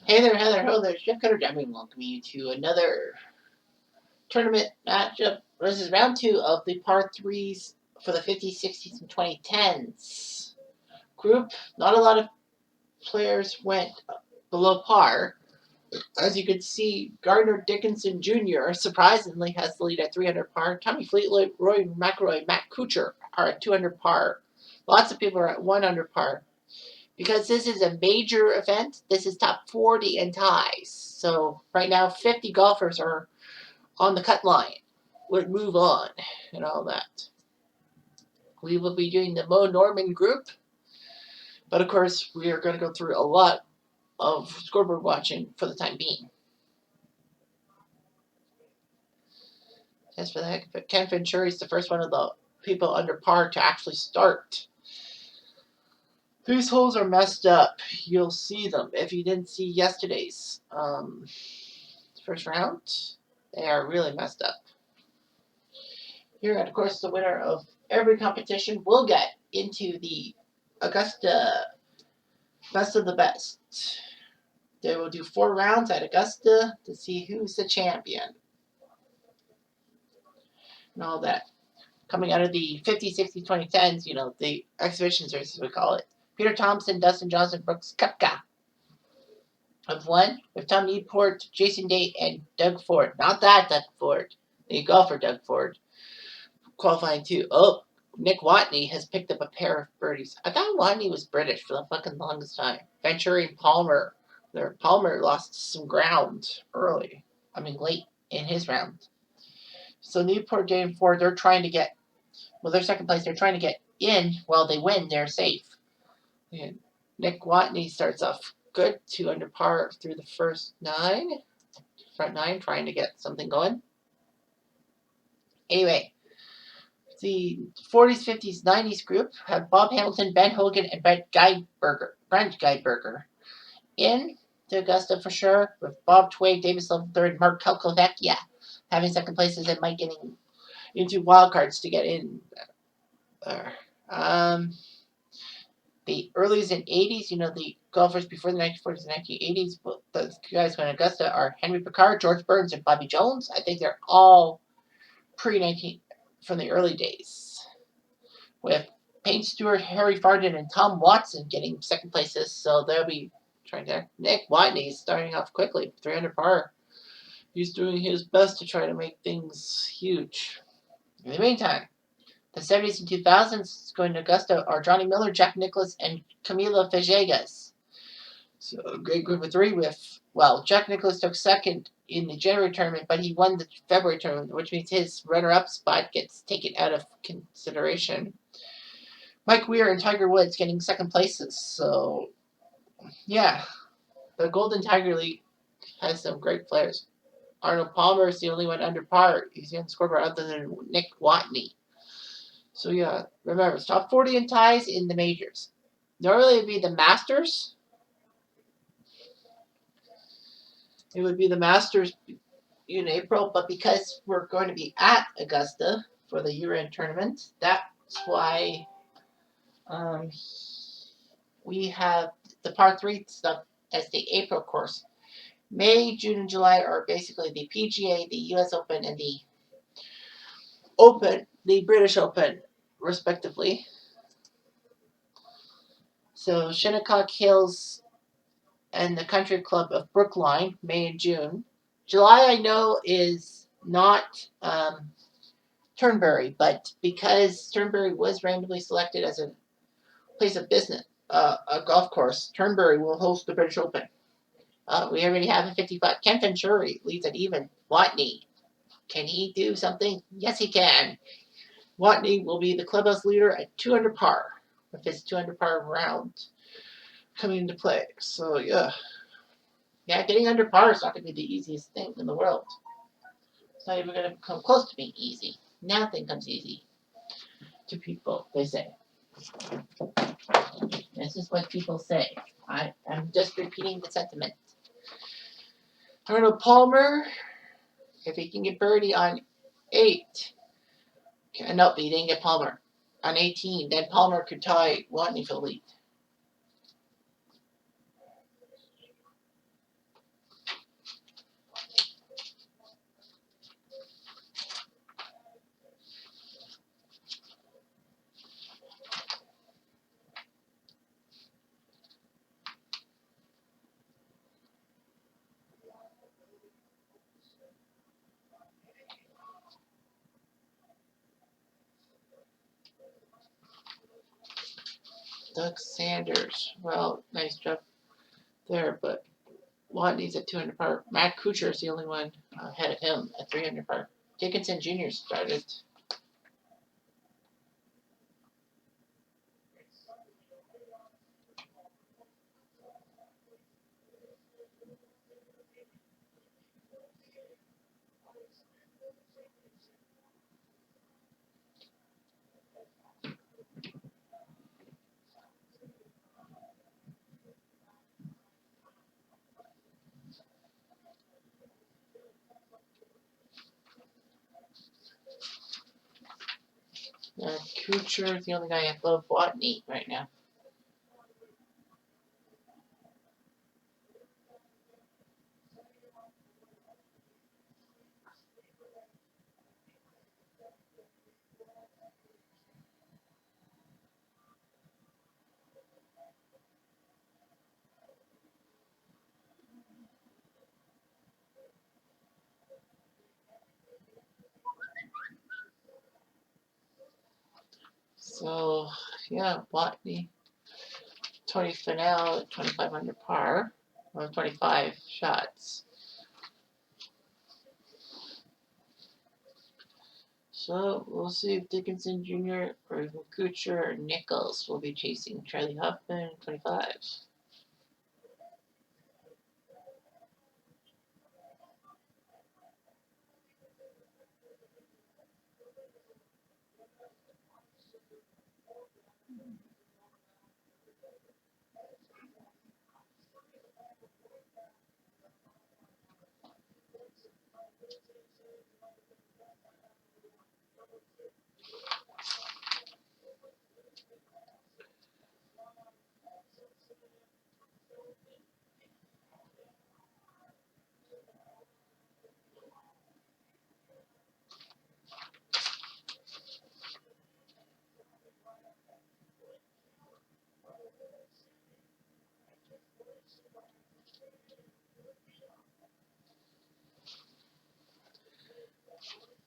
Hey there, Heather, hello there, Jeff Cutter Jamming, welcoming you to another tournament matchup. This is round two of the par threes for the 50s, 60s, and 2010s group. Not a lot of players went below par. As you can see, Gardner Dickinson Jr. surprisingly has the lead at 300 par. Tommy Fleetwood, Roy McIlroy, Matt Kuchar are at 200 par. Lots of people are at 100 par. Because this is a major event, this is top 40 and ties. So right now, 50 golfers are on the cut line. Would move on and all that. We will be doing the Mo Norman group, but of course, we are going to go through a lot of scoreboard watching for the time being. As for the heck of it, Ken Venturi is the first one of the people under par to actually start. These holes are messed up. You'll see them if you didn't see yesterday's first round. They are really messed up. Here, and of course, the winner of every competition will get into the Augusta Best of the Best. They will do 4 rounds at Augusta to see who's the champion. And all that. Coming out of the 50, 60, 2010s, you know, the exhibition series, as we call it. Peter Thompson, Dustin Johnson, Brooks Koepka have won, with Tom Newport, Jason Day, and Doug Ford. Not that Doug Ford. The golfer Doug Ford. Qualifying too. Oh, Nick Watney has picked up a pair of birdies. I thought Watney was British for the fucking longest time. Venturi and Palmer. Palmer lost some ground early. Late in his round. So Newport, Day, and Ford, they're trying to get, well, they're second place. They're trying to get in. Well, they win. They're safe. And Nick Watney starts off good, 2 under par through the front 9, trying to get something going. Anyway, the 40s, 50s, 90s group have Bob Hamilton, Ben Hogan, and Brent Guideberger in to Augusta for sure, with Bob Tway, Davis Love third, Mark Kalkovecchia having second places, and Mike getting into wild cards to get in there. The earlies and 80s, you know, the golfers before the 1940s and 1980s, but the guys going to Augusta are Henry Picard, George Burns, and Bobby Jones. I think they're all pre-19 from the early days, with Payne Stewart, Harry Farden, and Tom Watson getting second places. So they'll be trying to. Nick Watney starting off quickly, 300 par. He's doing his best to try to make things huge. In the meantime, the 70s and 2000s going to Augusta are Johnny Miller, Jack Nicklaus, and Camilo Villegas. So a great group of 3 with, well, Jack Nicklaus took second in the January tournament, but he won the February tournament, which means his runner-up spot gets taken out of consideration. Mike Weir and Tiger Woods getting second places. So, yeah, the Golden Tiger League has some great players. Arnold Palmer is the only one under par. He's on the scoreboard other than Nick Watney. So, yeah, remember, it's top 40 in ties in the majors. Normally, it would be the Masters. It would be the Masters in April, but because we're going to be at Augusta for the year-end tournament, that's why we have the par 3 stuff as the April course. May, June, and July are basically the PGA, the U.S. Open, and the British Open, respectively. So Shinnecock Hills and the Country Club of Brookline, May and June. July, I know, is not Turnberry, but because Turnberry was randomly selected as a place of business, a golf course, Turnberry will host the British Open. We already have a 55. Ken Venturi leads at even. Watney, can he do something? Yes, he can. Watney will be the clubhouse leader at 200 par, with his 200 par round coming into play. So, yeah, getting under par is not going to be the easiest thing in the world. It's not even going to come close to being easy. Nothing comes easy to people, they say. This is what people say. I'm just repeating the sentiment. Arnold Palmer, if he can get birdie on 8. No, he didn't get Palmer. On 18, then Palmer could tie Watney for the lead. Doug Sanders. Well, nice job there, but Watney's at 200 par. Matt Kuchar is the only one ahead of him at 300 par. Dickinson Jr. started. Kuchar is the only guy above Watney right now. So, yeah, Watney, Tony Finau at 25 under par, or 25 shots. So, we'll see if Dickinson Jr. or Kuchar or Nichols will be chasing Charlie Hoffman, 25.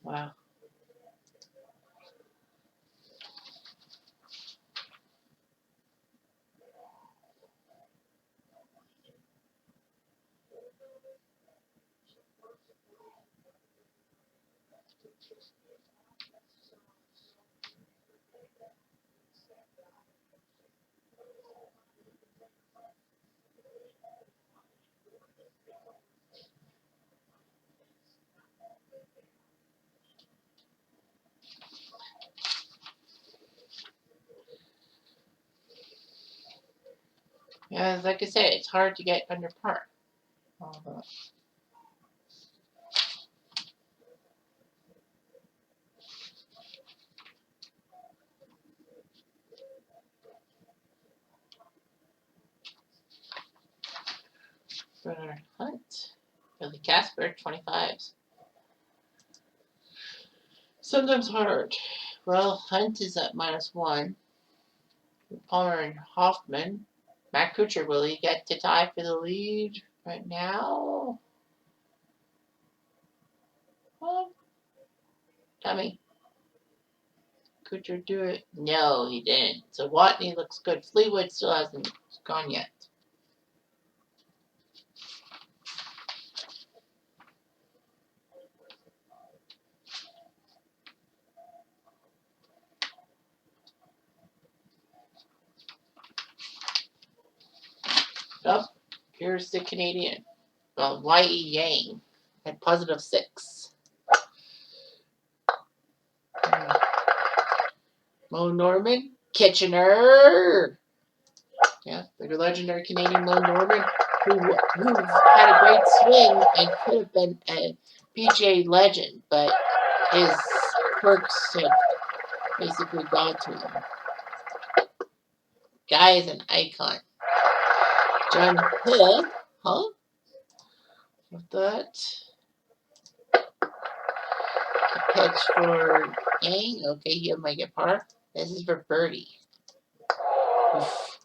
Wow. Yeah, like I said, it's hard to get under par. Bernard Hunt, Billy Casper, 25s. Sometimes hard. Well, Hunt is at -1. Palmer and Hoffman. Matt Kuchar, will he get to tie for the lead right now? Well, Tommy. Kuchar do it? No, he didn't. So Watney looks good. Fleetwood still hasn't gone yet. Oh, here's the Canadian. Well, Y.E. Yang at +6. Mo Norman, Kitchener. Yeah, the legendary Canadian Mo Norman, who had a great swing and could have been a PGA legend, but his quirks had basically got to him. Guy is an icon. John Hill, huh? With that. A pitch for Yang. Okay, he might get par. This is for birdie. Oof.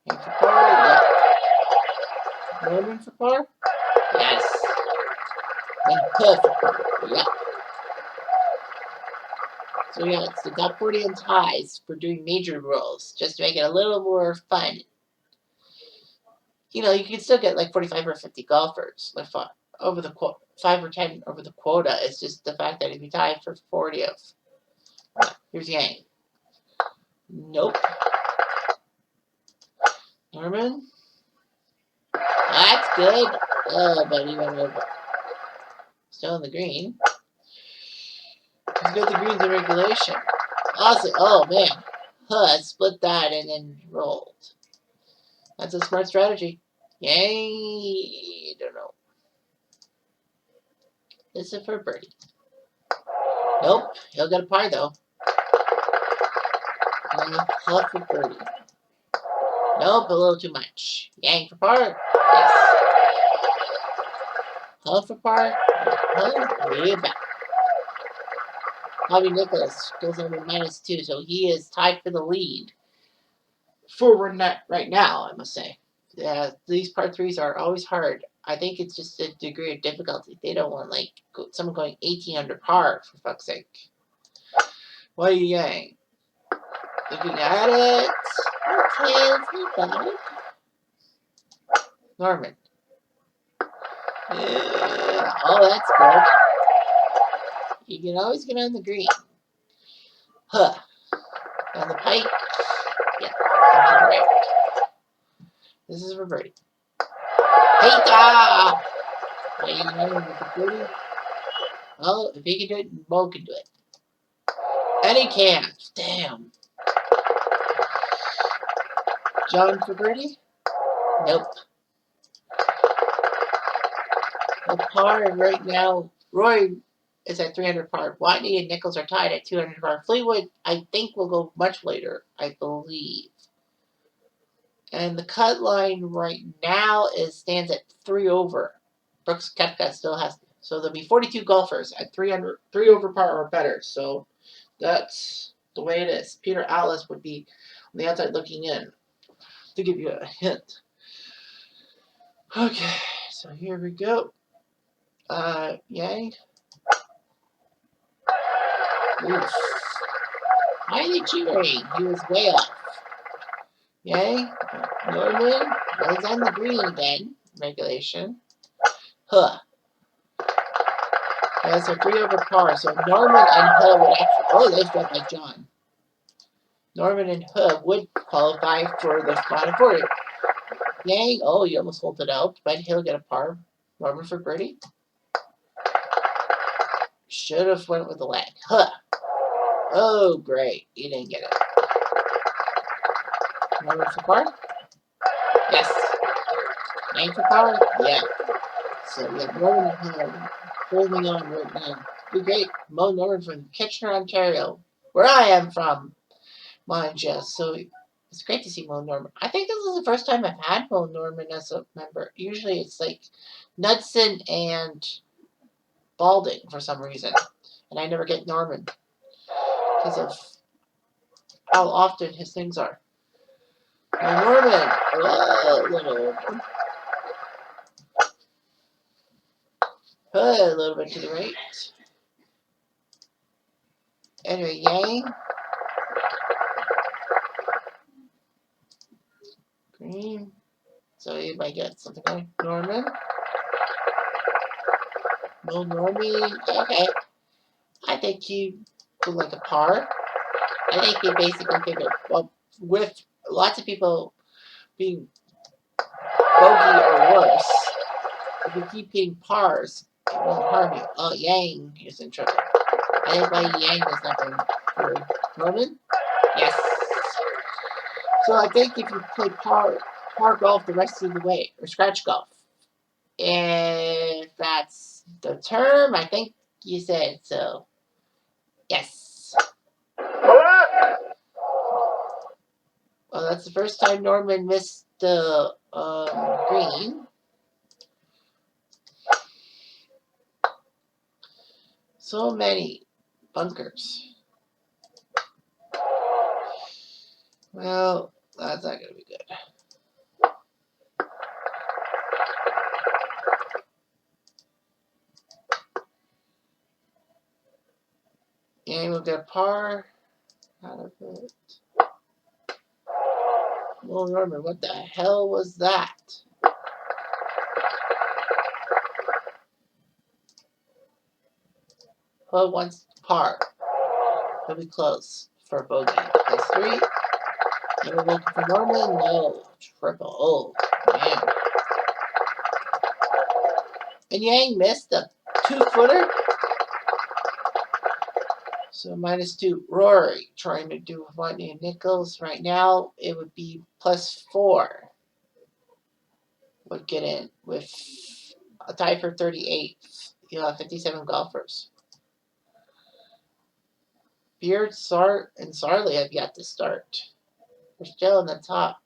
And for par, yeah. Norman for par? Yes. And Hill for par. Yeah. So yeah, it's the top 40 and ties for doing major rolls, just to make it a little more fun. You know, you can still get like 45 or 50 golfers over the 5 or 10 over the quota. It's just the fact that if you tie for 40 of, here's Yang. Nope. Norman. That's good. Oh, but he went over. Still on the green. He's got the greens in regulation. Awesome. Oh, man. Split that and then rolled. That's a smart strategy. Yay. Don't know. This is for birdie. Nope. He'll get a par, though. Huff for birdie. Nope, a little too much. Yang for par. Yes. Huff for par. Way back. Bobby Nicholas goes over -2, so he is tied for the lead. Forward net right now, I must say. Yeah, these par threes are always hard. I think it's just a degree of difficulty. They don't want like someone going 18 under par, for fuck's sake. Why Yang? Looking at it. Okay, it's not bad. Norman. Yeah. Oh, that's good. You can always get on the green. Huh. On the pike. Yeah. Right. This is for birdie. Hey, ah! Hey, with the birdie. Well, if he can do it, Mo can do it. And he can't. Damn. John for birdie? Nope. The par right now, Roy is at 300 par. Watney and Nichols are tied at 200 par. Fleetwood, I think, will go much later, I believe. And the cut line right now stands at 3 over. Brooks Koepka still has, so there'll be 42 golfers at 3 over par or better. So that's the way it is. Peter Allis would be on the outside looking in, to give you a hint. Okay, so here we go. Yang. Oof. Highly cheering. He was way off. Yang. Norman was on the green again. Regulation. Huh. That's a 3 over par. So Norman and Huh would actually. Oh, they struck by John. Norman and Huh would qualify for the final four. Yang. Oh, you almost hold it out, but he'll get a par. Norman for birdie. Should have went with the leg. Huh. Oh, great. You didn't get it. Norman for par? Yes. Yang for par? Yeah. So we have Norman holding on right now. Be great. Mo Norman from Kitchener, Ontario, where I am from, mind you. So it's great to see Mo Norman. I think this is the first time I've had Mo Norman as a member. Usually it's like Knudsen and Balding for some reason. And I never get Norman because of how often his things are. Mo Norman. Oh, little. A little bit to the right. Anyway, Yang. Green. So you might get something like Norman. No Norman. Okay. I think he would like a par. I think he basically figured, well, with lots of people being bogey or worse, if you keep getting pars, it won't harm you. Oh, Yang is in trouble. I think why Yang is not going for Norman. Yes. So I think if you play par golf the rest of the way, or scratch golf, if that's the term, I think you said so. Yes. Well, that's the first time Norman missed the green. So many bunkers. Well, that's not going to be good. Yang will get a par out of it. Well, Norman, what the hell was that? Well, once par. He'll be close for a bogey. Plus 3. And we're looking for Norman. No. Triple. Oh, man. And Yang missed a 2-footer. So -2. Rory trying to do Rodney and Nichols. Right now, it would be plus 4. Would get in with a tie for 38th. You'll have 57 golfers. Beard, and Sarley have yet to start. We're still in the top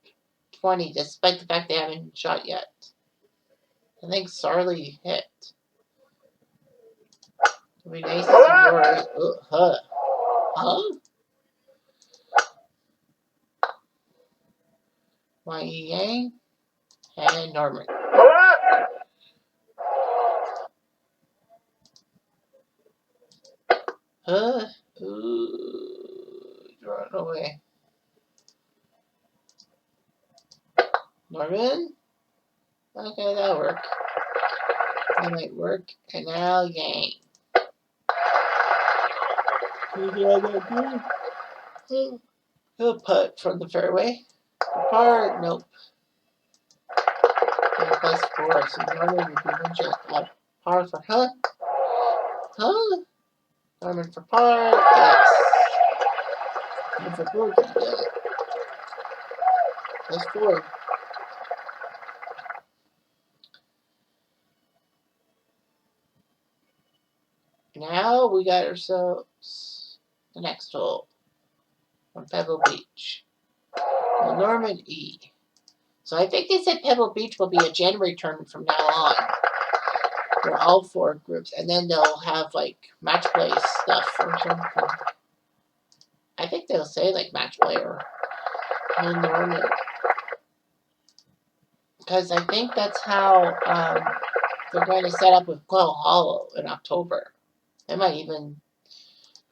20, despite the fact they haven't shot yet. I think Sarley hit. It'll be nice to see Rory. Huh? Y.E. Yang and Norman. Ooh, draw it away. Norman? Okay, that'll work. That might work. And now Yang. He'll putt from the fairway. Par, nope. Plus 4, so Norman would be one shot up. Par for Norman for par, yes. And for bogey, yeah. Plus 4. Now we got ourselves the next hole on Pebble Beach. Well, Norman E. So I think they said Pebble Beach will be a January tournament from now on for all 4 groups, and then they'll have like match play stuff or something. I think they'll say like match play or Norman, because I think that's how they're going to set up with Quail Hollow in October. They might even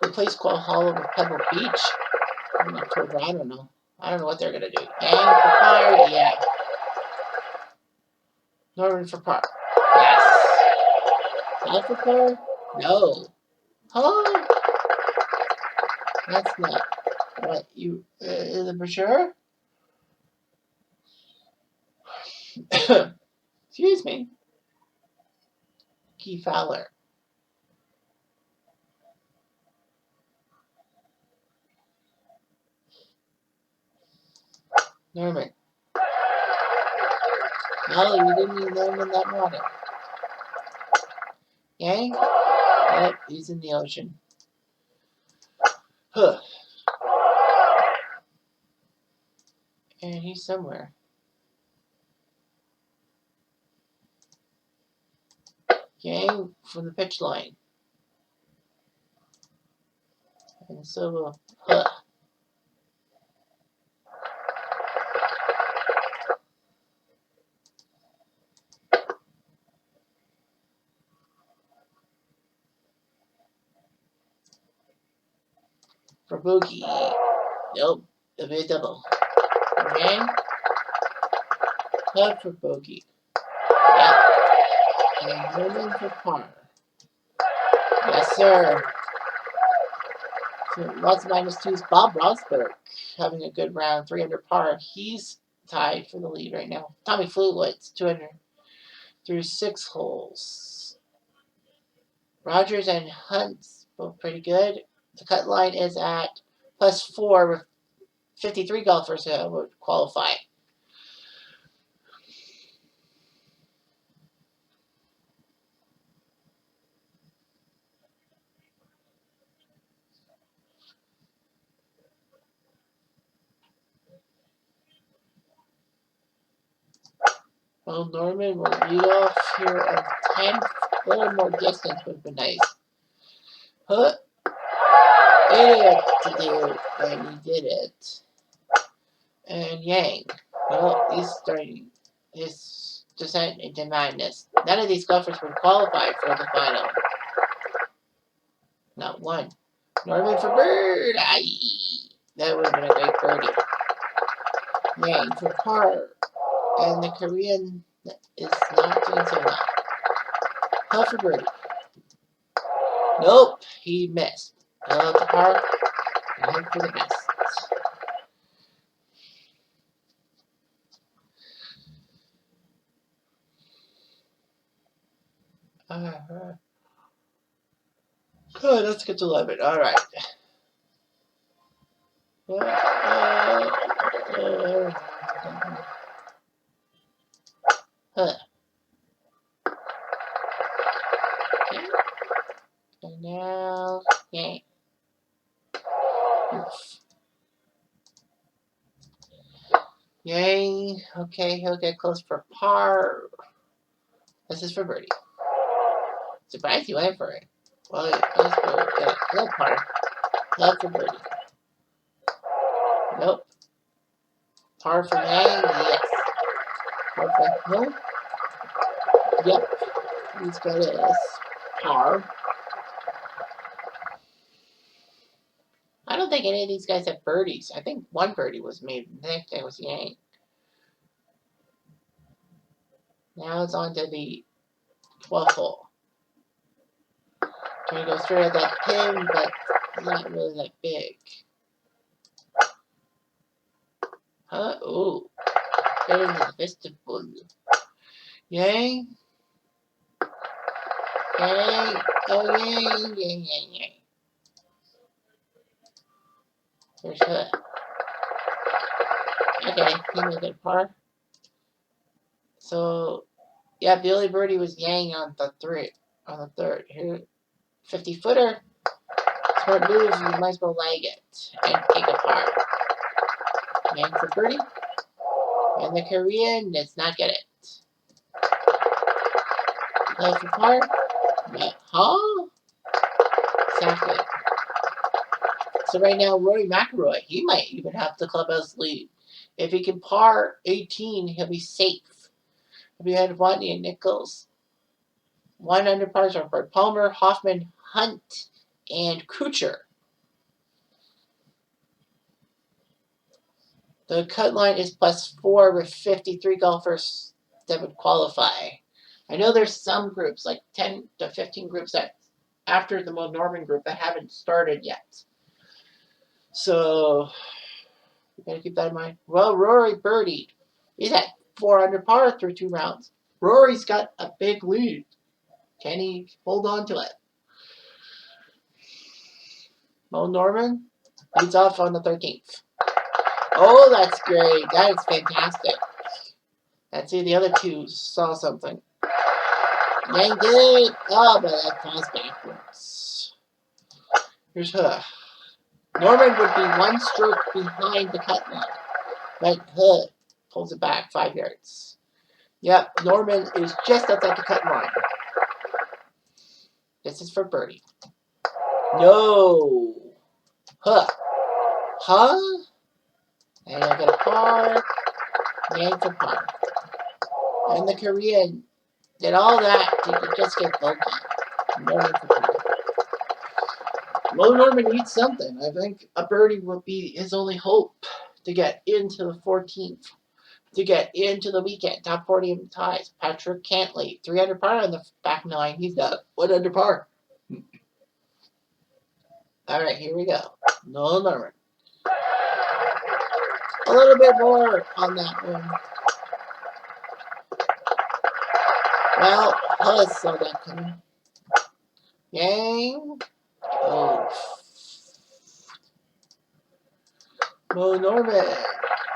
replace Quail Hollow with Pebble Beach in October. I don't know. I don't know what they're going to do. Yang for par, yeah. Norman for par, yes. Sal for par, no. Huh? That's not what you. Is it for sure? Excuse me. Key Fowler. Norman. No, you didn't even Norman that water. Yang? Yep, he's in the ocean. Huh. And he's somewhere. Yang from the pitch line. And so, for bogey. Nope, it'll be a double. Yang. Putt for bogey. Yep. And Norman for par. Yes, sir. So lots of -2s. Bob Rosberg having a good round, 3 under par. He's tied for the lead right now. Tommy Fleetwood's 200 through 6 holes. Rogers and Hunt's both pretty good. The cut line is at plus 4 with 53 golfers who would qualify. Well, Norman will lead off here at 10. A little more distance would have been nice. Huh? Idiot to do, and he did it. And Yang. Well, he's starting his descent into madness. None of these golfers would qualify for the final. Not one. Norman for bird. Aye. That would have been a great birdie. Yang for par. And the Korean is not doing so well. Hull for birdie. Nope, he missed. To par. And hope for the best. Good, let's get to 11. All right. Huh. Okay. And now, yay. Oof. Yay. Okay, he'll get close for par. This is for birdie. Surprised you went for it. Well, let's go get a par. Love for birdie. Nope. Par for Yang? Yes. Par for no? Yep. He's got his par. I don't think any of these guys have birdies. I think one birdie was made. The next day was Yang. Now it's on to the 12th hole. Trying to go straight at that pin, but not really that big. Huh? Ooh. Get into the vestibule. Yang. Yang. Oh, yang, yang, yang, yang. There's her. Okay, he made it par. So, yeah, the only birdie was Yang on the third. Here, 50-footer. Smart move, you might as well lag it and take a par. Yang for birdie. And the Korean does not get it. Play for par. Yeah. Huh? Exactly. So right now, Rory McIlroy, he might even have the clubhouse lead. If he can par 18, he'll be safe. He'll be ahead of Watney and Nichols. 1 under pars are for Palmer, Hoffman, Hunt, and Kuchar. The cut line is +4 with 53 golfers that would qualify. I know there's some groups, like 10 to 15 groups that after the Mo Norman group that haven't started yet. So you gotta keep that in mind. Well, Rory birdied. He's at 4 under par through 2 rounds. Rory's got a big lead. Can he hold on to it? Mo Norman leads off on the 13th. Oh, that's great. That is fantastic. Let's see, the other two saw something. Yang did. Oh, but that falls backwards. Here's her. Norman would be 1 stroke behind the cut line. But Hood pulls it back 5 yards. Yep, Norman is just outside the cut line. This is for birdie. No. Huh. Huh? And I get a par. Yang for par. And the Korean did all that to just get bogey. Norman for par. Mo Norman needs something. I think a birdie will be his only hope to get into the 14th. To get into the weekend. Top 40 ties. Patrick Cantley. 3 under par on the back 9. He's got 1 under par. Alright, here we go. No Norman. A little bit more on that one. Well, Hus saw that coming. Yang. Oh. Mo Norman.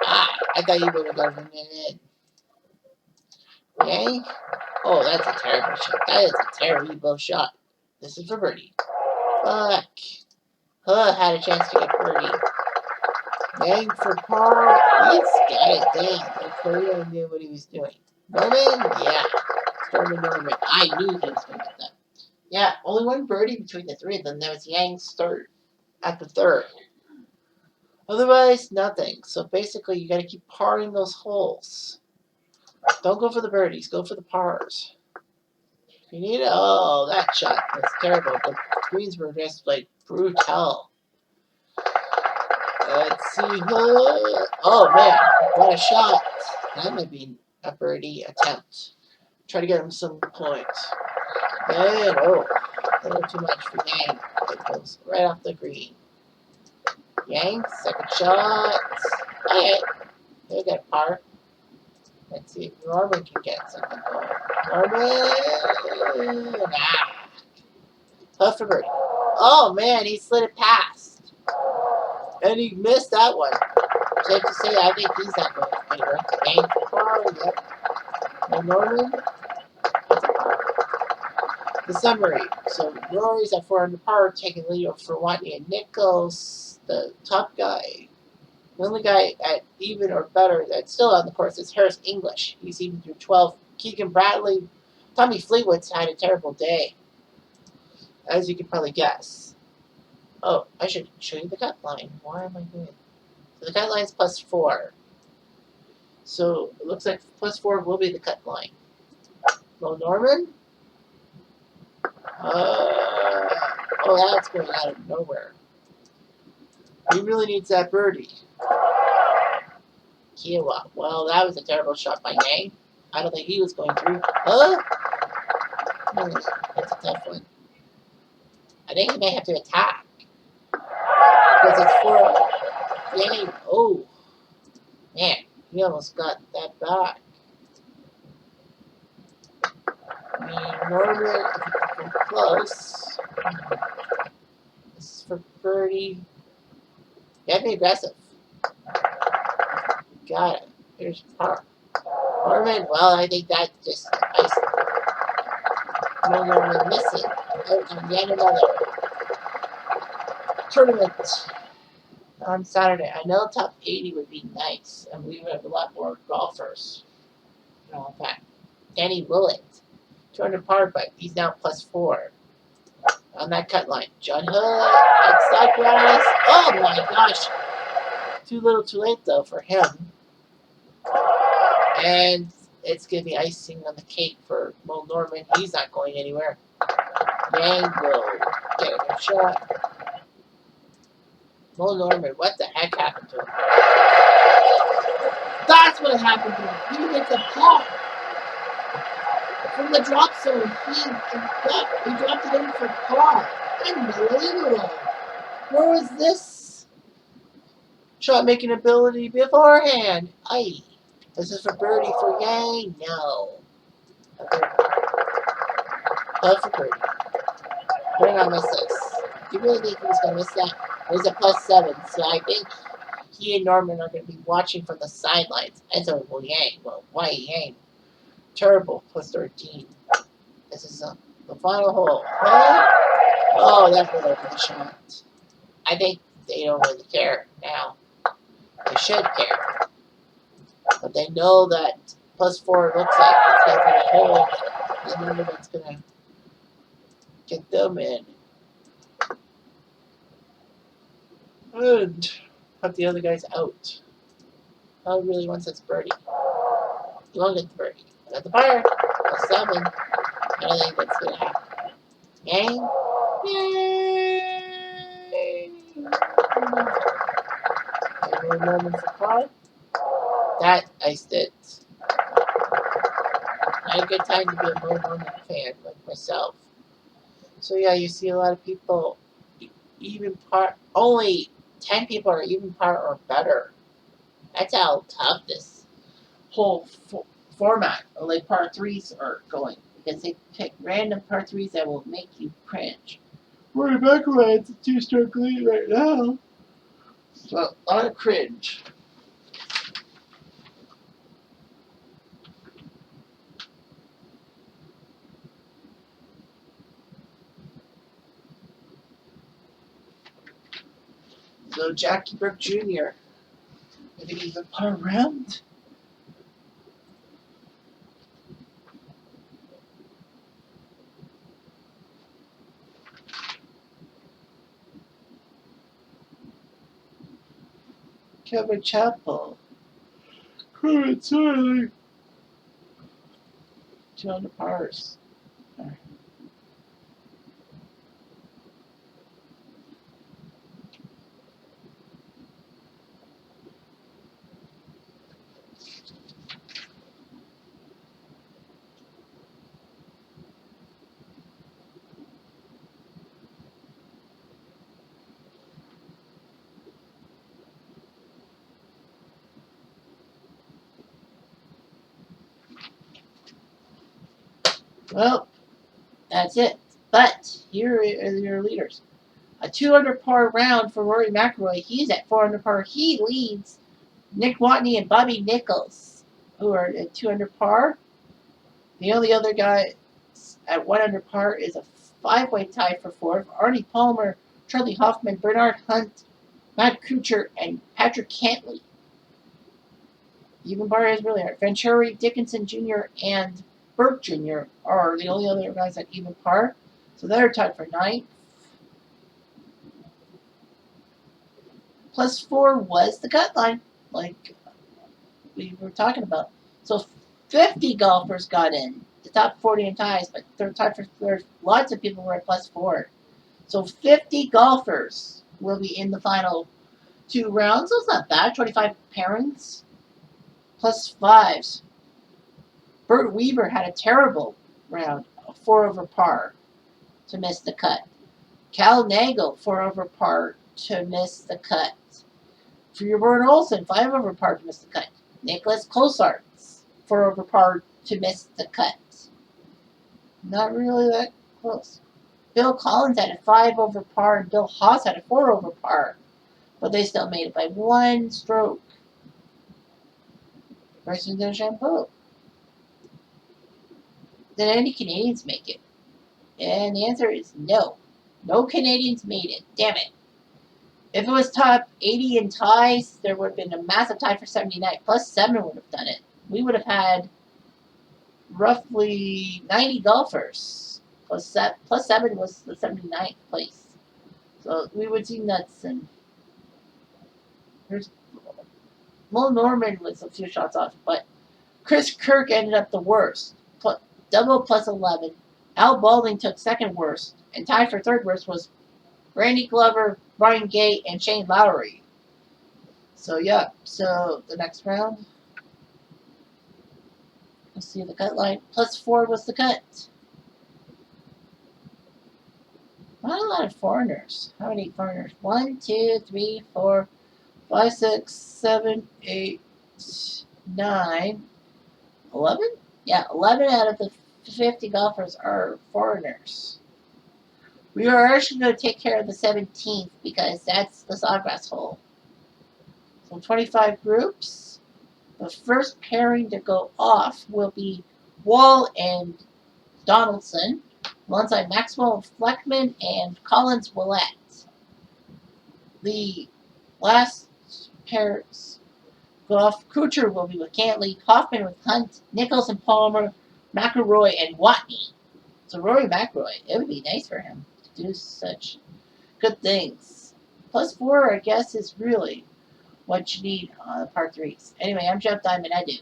Ah, I thought you would have gotten it in. Yang. Oh, that's a terrible shot. That is a terrible shot. This is for birdie. Fuck. Huh, had a chance to get birdie. Yang for par. He's got it down. The Korean knew what he was doing. Norman? Yeah. Stormy Norman. I knew he was going to get that. Yeah, only 1 birdie between the 3 of them. That was Yang's start at the 3rd. Otherwise, nothing. So basically, you got to keep parring those holes. Don't go for the birdies. Go for the pars. You need it. Oh, that shot was terrible. The greens were just like Brutal. Let's see. Oh man, what a shot! That might be a birdie attempt. Try to get him some points. And oh, a little too much for Yang. It goes right off the green. Yang, second shot. Okay, he'll get par. Let's see if Norman can get something going. Norman! Ah! Tough for birdie. Oh man, he slid it past. And he missed that one. Safe to say, I think he's not going anywhere. Yang for par, yep. No Norman. That's a par. The summary. So Rory's at 400 par, taking the lead over Watney and Nichols. The top guy. The only guy at even or better that's still on the course is Harris English. He's even through 12. Keegan Bradley, Tommy Fleetwood's had a terrible day, as you can probably guess. Oh, I should show you the cut line. Why am I doing it? So the cut line's +4. So it looks like +4 will be the cut line. Well, Norman? Oh, that's going out of nowhere. He really needs that birdie. Kiowa. Well, that was a terrible shot by Yang. I don't think he was going through. That's a tough one. I think he may have to attack. Because it's for Yang. Oh, man. He almost got that back. I mean, Norman, if you come close. This is for birdie. You have to be aggressive. Got it. Here's par. Norman, well, I think that just iced. No Norman missing. And yet another tournament on Saturday. I know top 80 would be nice, and we would have a lot more golfers. In fact, Danny Willett, 200 par, but he's now +4 on that cut line. John Hood at Sawgrass. Oh my gosh! Too little, too late though for him. And it's gonna be icing on the cake for Mo Norman. He's not going anywhere. Yang will get a good shot. Mo Norman, what the heck happened to him? That's what happened to him. He gets a par from the drop zone. He dropped it in for par. Unbelievable. Where was this shot making ability beforehand? Aye. This is for birdie for Yang? No. Tough for birdie. Better not miss this. Do you really think he was going to miss that? It was a +7, so I think he and Norman are going to be watching from the sidelines. And so will Yang. Well, why Yang? Terrible, +13. This is the final hole. Oh, that went over the shot. I think they don't really care now. They should care. But they know that +4 looks like it's going to be a hole. The number that's going to get them in. And have the other guys out. I really wants this birdie. You won't get the birdie. I got the par. +7. I don't think that's going to happen. Yang? Yay! And Norman for par. That iced it. Not a good time to be a Mo Norman fan like myself. So yeah, you see a lot of people even par. Only 10 people are even par or better. That's how tough this whole format of like par 3s are going. Because they pick random par 3s that will make you cringe. Rory McIlroy's a 2-stroke lead right now. So, a lot of cringe. So, Jackie Burke Jr. I think he's a par round. Kevin Chappell. Currently 200 pars. Well, that's it. But here are your leaders. A 200 par round for Rory McIlroy. He's at 400 par. He leads Nick Watney and Bobby Nichols, who are at 200 par. The only other guy at 100 par is a five-way tie for fourth. Arnie Palmer, Charlie Hoffman, Bernard Hunt, Matt Kuchar, and Patrick Cantley. Even par is really hard. Venturi, Dickinson Jr., and Burke Jr. are the only other guys at even par. So they're tied for ninth. +4 was the cut line, like we were talking about. So 50 golfers got in. The top 40 in ties, but they're tied for third. Lots of people were at +4. So 50 golfers will be in the final two rounds. So it's not bad. 25 pairings. +5s. Bert Weaver had a terrible round, 4 over par to miss the cut. Cal Nagel, 4 over par to miss the cut. Bjorn Olsen, 5 over par to miss the cut. Nicholas Cosarts, 4 over par to miss the cut. Not really that close. Bill Collins had a 5 over par, and Bill Haas had a 4 over par, but they still made it by 1 stroke. Bryson DeChambeau. Did any Canadians make it? And the answer is no. No Canadians made it. Damn it. If it was top 80 in ties, there would have been a massive tie for 79. +7 would have done it. We would have had roughly 90 golfers. +7 was the 79th place. So we would see nuts. And there's Mo Norman was a few shots off, but Chris Kirk ended up the worst. Double +11. Al Balding took second worst, and tied for third worst was Randy Glover, Brian Gay, and Shane Lowry. So yeah, so the next round, let's see the cut line. +4 was the cut. Not a lot of foreigners. How many foreigners? 1, 2, 3, 4, 5, 6, 7, 8, 9, 11? Yeah, 11 out of the 50 golfers are foreigners. We are actually going to take care of the 17th because that's the Sawgrass hole. So 25 groups. The first pairing to go off will be Wholl and Donaldson, alongside Maxwell Fleckman and Collins Willett. The last pairs go off. Kuchar will be with Cantley, Hoffman with Hunt, Nichols and Palmer, McIlroy and Watney. So Rory McIlroy, it would be nice for him to do such good things. +4, I guess, is really what you need on the par 3s. Anyway, I'm Jeff Diamond. I do.